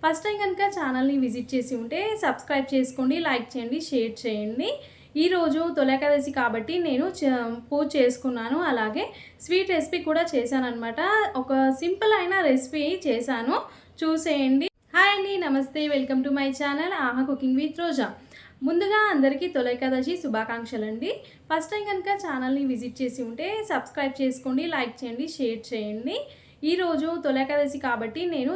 First time కనుక ఛానల్ని visit చేసి ఉంటే సబ్స్క్రైబ్ చేసుకోండి, లైక్ చేయండి, షేర్ చేయండి. ఈరోజు తొలేకాదశి కాబట్టి నేను పూజ చేసుకున్నాను. అలాగే స్వీట్ రెసిపీ కూడా చేశానన్నమాట. ఒక సింపుల్ అయిన రెసిపీ చేశాను, చూసేయండి. హాయ్ అండి, నమస్తే, వెల్కమ్ టు మై ఛానల్ ఆహా కుకింగ్ విత్ రోజా. ముందుగా అందరికీ తొలేకాదశి శుభాకాంక్షలు అండి. ఫస్ట్ టైం కనుక ఛానల్ని విజిట్ చేసి ఉంటే సబ్స్క్రైబ్ చేసుకోండి, లైక్ చేయండి, షేర్ చేయండి. ఈరోజు తొలేకాదశి కాబట్టి నేను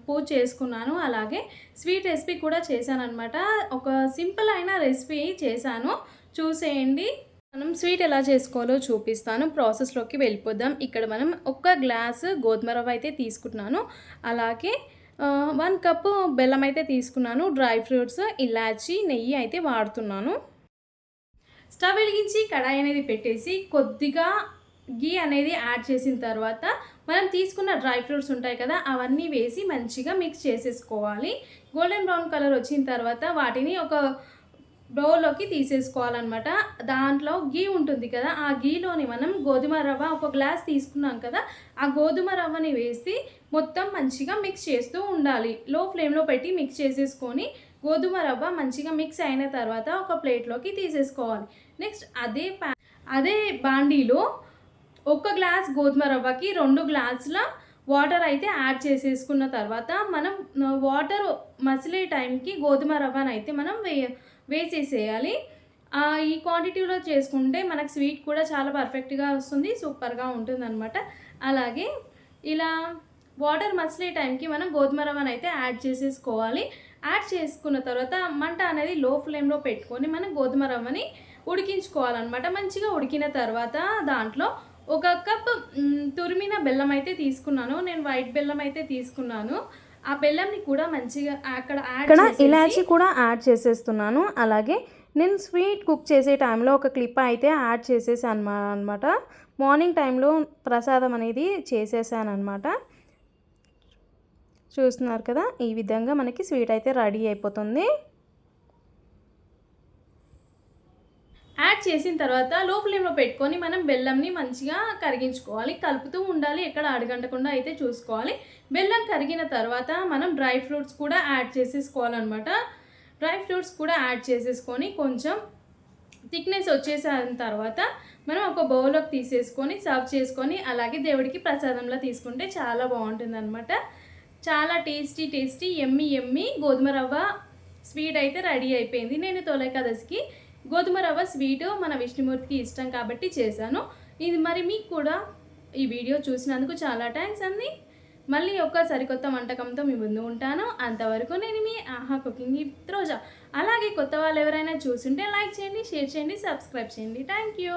పూజ చేసుకున్నాను. అలాగే స్వీట్ రెసిపీ కూడా చేశానన్నమాట. ఒక సింపుల్ అయిన రెసిపీ చేశాను, చూసేయండి. మనం స్వీట్ ఎలా చేసుకోవాలో చూపిస్తాను. ప్రాసెస్లోకి వెళ్ళిపోదాం. ఇక్కడ మనం ఒక గ్లాసు గోధుమ రవ్వ అయితే తీసుకుంటున్నాను. అలాగే 1 కప్పు బెల్లం అయితే తీసుకున్నాను. డ్రై ఫ్రూట్స్, ఇలాచీ, నెయ్యి అయితే వాడుతున్నాను. స్టవ్ వెలిగించి కడాయి అనేది పెట్టేసి కొద్దిగా గీ అనేది యాడ్ చేసిన తర్వాత మనం తీసుకున్న డ్రై ఫ్రూట్స్ ఉంటాయి కదా, అవన్నీ వేసి మంచిగా మిక్స్ చేసేసుకోవాలి. గోల్డెన్ బ్రౌన్ కలర్ వచ్చిన తర్వాత వాటిని ఒక బౌల్లోకి తీసేసుకోవాలన్నమాట. దాంట్లో గీ ఉంటుంది కదా, ఆ గీలోని మనం గోధుమ రవ్వ ఒక గ్లాస్ తీసుకున్నాం కదా, ఆ గోధుమ రవ్వని వేసి మొత్తం మంచిగా మిక్స్ చేస్తూ ఉండాలి. లో ఫ్లేమ్లో పెట్టి మిక్స్ చేసేసుకొని గోధుమ రవ్వ మంచిగా మిక్స్ అయిన తర్వాత ఒక ప్లేట్లోకి తీసేసుకోవాలి. నెక్స్ట్ అదే బాండీలో 1 గ్లాస్ గోధుమ రవ్వకి 2 గ్లాసుల వాటర్ అయితే యాడ్ చేసేసుకున్న తర్వాత మనం వాటర్ మసిలే టైంకి గోధుమ రవ్వను అయితే మనం వేసేసేయాలి. ఈ క్వాంటిటీలో చేసుకుంటే మనకు స్వీట్ కూడా చాలా పర్ఫెక్ట్గా వస్తుంది, సూపర్గా ఉంటుంది అనమాట. అలాగే ఇలా వాటర్ మసిలే టైంకి మనం గోధుమ రవ్వను అయితే యాడ్ చేసేసుకోవాలి. యాడ్ చేసుకున్న తర్వాత మంట అనేది లో ఫ్లేమ్లో పెట్టుకొని మనం గోధుమ రవ్వని ఉడికించుకోవాలన్నమాట. మంచిగా ఉడికిన తర్వాత దాంట్లో 1 కప్ తురిమిన బెల్లం అయితే తీసుకున్నాను. నేను వైట్ బెల్లం అయితే తీసుకున్నాను. ఆ బెల్లంని కూడా మంచిగా అక్కడ ఇలాచీ కూడా యాడ్ చేసేస్తున్నాను. అలాగే నేను స్వీట్ కుక్ చేసే టైంలో ఒక క్లిప్ అయితే యాడ్ చేసేసాను అనమాట. మార్నింగ్ టైంలో ప్రసాదం అనేది చేసేసాను అనమాట. చూస్తున్నారు కదా, ఈ విధంగా మనకి స్వీట్ అయితే రెడీ అయిపోతుంది. యాడ్ చేసిన తర్వాత లో ఫ్లేమ్లో పెట్టుకొని మనం బెల్లంని మంచిగా కరిగించుకోవాలి. కలుపుతూ ఉండాలి, ఎక్కడ అడగంటకుండా అయితే చూసుకోవాలి. బెల్లం కరిగిన తర్వాత మనం డ్రై ఫ్రూట్స్ కూడా యాడ్ చేసేసుకోవాలన్నమాట. డ్రై ఫ్రూట్స్ కూడా యాడ్ చేసేసుకొని కొంచెం థిక్నెస్ వచ్చేసిన తర్వాత మనం ఒక బౌల్లోకి తీసేసుకొని సర్వ్ చేసుకొని అలాగే దేవుడికి ప్రసాదంలో తీసుకుంటే చాలా బాగుంటుంది అనమాట. చాలా టేస్టీ ఎమ్మి గోధుమ రవ్వ స్వీట్ అయితే రెడీ అయిపోయింది. నేను తొలేకాదశికి గోధుమ రవ్వ స్వీటు మన విష్ణుమూర్తికి ఇష్టం కాబట్టి చేశాను. ఇది మరి మీకు కూడా ఈ వీడియో చూసినందుకు చాలా థ్యాంక్స్ అండి. మళ్ళీ ఒక సరికొత్త వంటకంతో మీ ముందు ఉంటాను. అంతవరకు నేను మీ ఆహా కుకింగ్ విత్ రోజా. అలాగే కొత్త వాళ్ళు ఎవరైనా చూసుంటే లైక్ చేయండి, షేర్ చేయండి, సబ్స్క్రైబ్ చేయండి. Thank you.